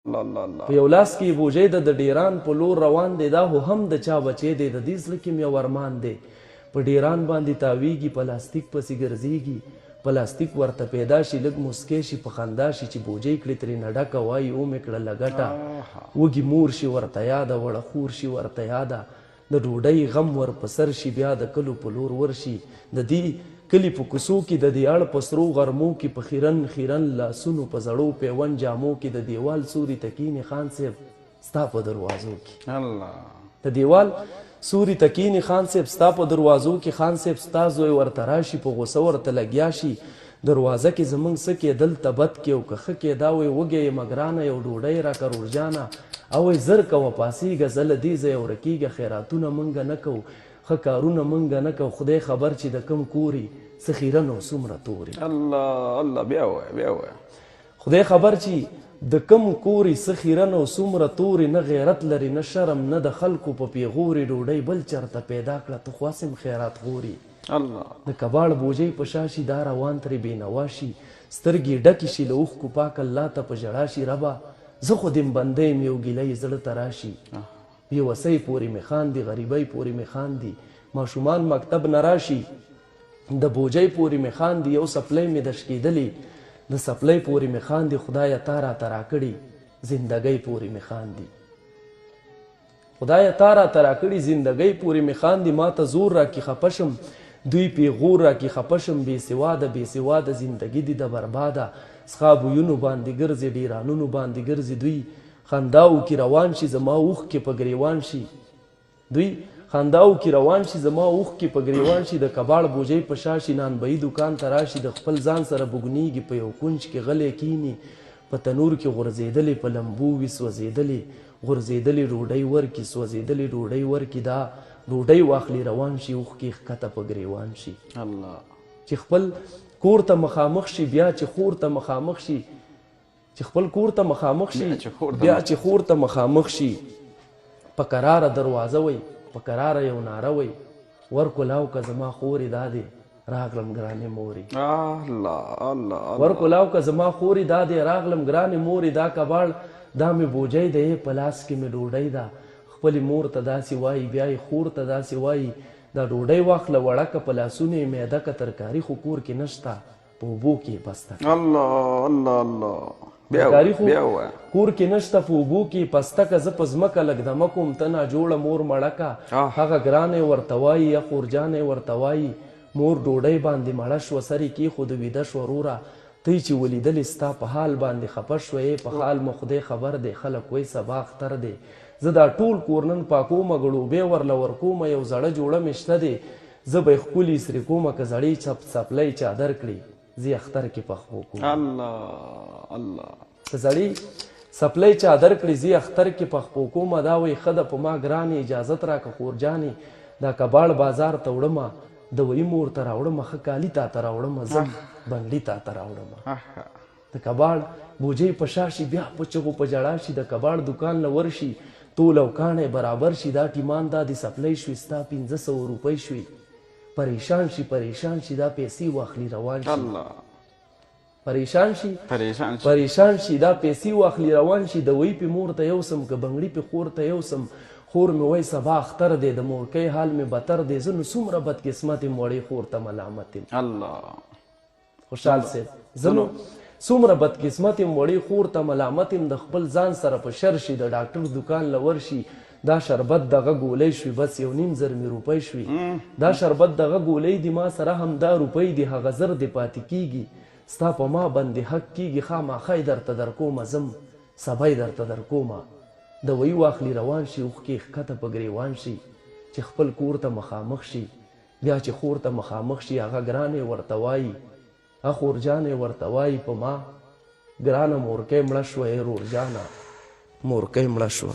په یو لاس کې بوجۍ د ډیران په لور روان دی، دا خو هم د چا بچی دی، د دې زړه کې مې یو ارمان دی. په ډیران باندې تاویږي، پلاستیک پسې ګرځېږي، پلاستیک ورته پیدا شي، لږ مسکی شي، په خندا شي چې بوجۍ کړې ترېنه ډکه، وایي او مې کړله ګټه. وږي مور شي ورته یاده، وړه خور شي ورته یاده، د ډوډۍ غم ور په سر شي، بیا د کلو په لور ورشي. د دې کلي په کوڅو کې د دې اړ په سرو غرمو کې، په خیرن خیرن لاسونو په زړو پیوند جامو کې، د دیوال سوري تکینې خان صاحب ستا په دروازو کې. د دیوال سوري تکینې خان صاحب ستا په دروازو کې، خان صاحب ستا زوی ورته راشي، په غوسه ورته لګیا شي، دروازه کې زمونږ څه کې دلته بد کې او که ښه کې دا وایي وږی یم ګرانه، یو ډوډۍ راکړه روژانه، او وایي زر کوه پاسېږه، زه له دې ځایه ورکېږه، خیراتونه مونږ نه کوو، ښه کارونه مونږ نه کوو، خدای خبر چې د کم کوري څه خیرن او څومره توري. الله بیا وایه بیا وایه. خدای خبر چې د کم کوري څه خیرن او څومره توري، نه غیرت لري نه شرم، نه د خلکو په پیغوري، ډوډۍ بل چرته پیدا کړه، ته خو هسې خیرات غوري. د کباړ بوجۍ په شا شي، دا روان ترې بېنوا شي، سترګې ډکې شي له اوښکو، پاک الله ته په ژړا شي، ربه زه خو دې بنده یم، یو ګیله زړه ته راشي. بېوسۍ پورې مې خاندي، غریبۍ پورې مې خاندي، ماشومان مکتب نه راشي، د بوجۍ پورې مې خاندي، یو سپلی مې دشکېدلې، د سپلی پورې مې خاندي، خدایه تا راته راکړي زندګۍ پورې مې خاندي. خدایه تا راته راکړي زندګۍ پورې مې خاندي، ما ته زور راکړي خفه شم، دوی پیغور راکړي خفه شم، بېسواده بېسواده زندګي دي د برباده، څښا بویونو باندې ګرځي، ډیرانونو باندې ګرځي، دوی خنداو کې روان شي، زما اوښکې په ګریوان شي، دوی خنداو کې روان شي، زما اوښکې په ګریوان شي، د کباړ بوجۍ په شا شي، نانبهي دکان ته راشي، د خپل ځان سره بوګنیږي، په یو کونج کې غلی کیني، په تنور کې غورځېدلې، په لمبو وي سوځېدلې، غورځېدلې ډوډۍ ورکي، سوځېدلې ډوډۍ ورکي، دا ډوډۍ واخلي روان شي، اوښکې ښکته په ګریوان شي. چې خپل کور ته مخامخ شي، بیا چې خور ته مخامخ شي، چې خپل کور ته مخامخ شي، بیا چې خور ته مخامخ شي، په قراره دروازه وي، په قراره یو ناره وي، ورکولاو که زما خورې دا دی راغلم ګرانې مورې، ورکولاو که زما خورې دا دی راغلم ګرانې مورې، دا کباړ دا مې بوجۍ دی، په لاس کې مې ډوډۍ ده، خپلې مور ته داسې وایي، بیا یې خور ته داسې وایي، دا ډوډۍ واخله وړکه، په لاسونو یې معده که ترکاري خو کور کې نشته، په اوبو کې یې پسته ترکاري خو کور کې نشته، په اوبو کې یې پسته که، زه په ځمکه لږ دمه کوم، ته ناجوړه مور مړه که، هغه ګرانه یې ورته وایي، یا خورجانه یې ورته وایي، مور ډوډۍ باندې مړه شوه، سر یې کېښود ویده شوه، وروره ته چې ولیدلې ستا په حال باندې خفه شوه، په حال مو خدای خبر دی، خلک وایي سبا اختر دی، زه دا ټول کور نن پاکومه، ګړوبې ورله ورکومه، یو زړه جوړه مې شته دی، زه به یې ښکلي سرې کومه، که زړې څپلی چادر کړي زه یې اختر کې پخبو کوم. که زړې څپلی چادر کړي زه یې اختر کې پخبو کومه، دا وایي ښه ده په ما ګرانې اجازت راکړه خورجانې، دا کباړ بازار ته وړمه، د وایي مور ته راوړمه، ښه کالي تا ته راوړمه، زه بنګلي تا ته راوړمه. د کباړ بوجۍ په شا شي، بیا په چغو په ژړا شي، د کباړ دکان له ورشي، تول او کاڼی برابر شي، دا ټیمان دا د سپلی شوي، ستا 500 روپۍ شوي، پریشان شي پریشان شي، دا پیسې واخلي روان شي، پریشان شي پریشان شي، دا پیسې واخلي روان شي، د وی پې مور ته یوسم، که بنګړي پې خور ته یوسم، خور مې وایي سبا اختر دی، د مورکۍ حال مې بتر دی، زه نو څومره بدقسمت یم، وړې خور ته ملامت یم. خوشحال صاحب زه نو څومره بدقسمت یم، وړې خور ته ملامت یم، د خپل ځان سره په شر شي، د ډاکټر دکان له ورشي، دا شربت دغه ګولۍ شوي، بس 1.5 مې روپۍ شوي، دا شربت دغه ګولۍ دي، ما سره همدا روپۍ دي، هغه زر دې پاتې کېږي، ستا په ما باندې حق کېږي، خامخا یې درته درکومه، ځم سبا یې درته درکومه. د وی واخلي روان شي، اوښکې ښکته په ګریوان شي، چې خپل کور ته مخامخ شي، بیا چې خور ته مخامخ شي، هغه ګرانې ورته وایي، خورجانې ورته وایي، په ما ګرانه مورکۍ مړه شوه، ای رورجانه مورکۍ مړه شوه.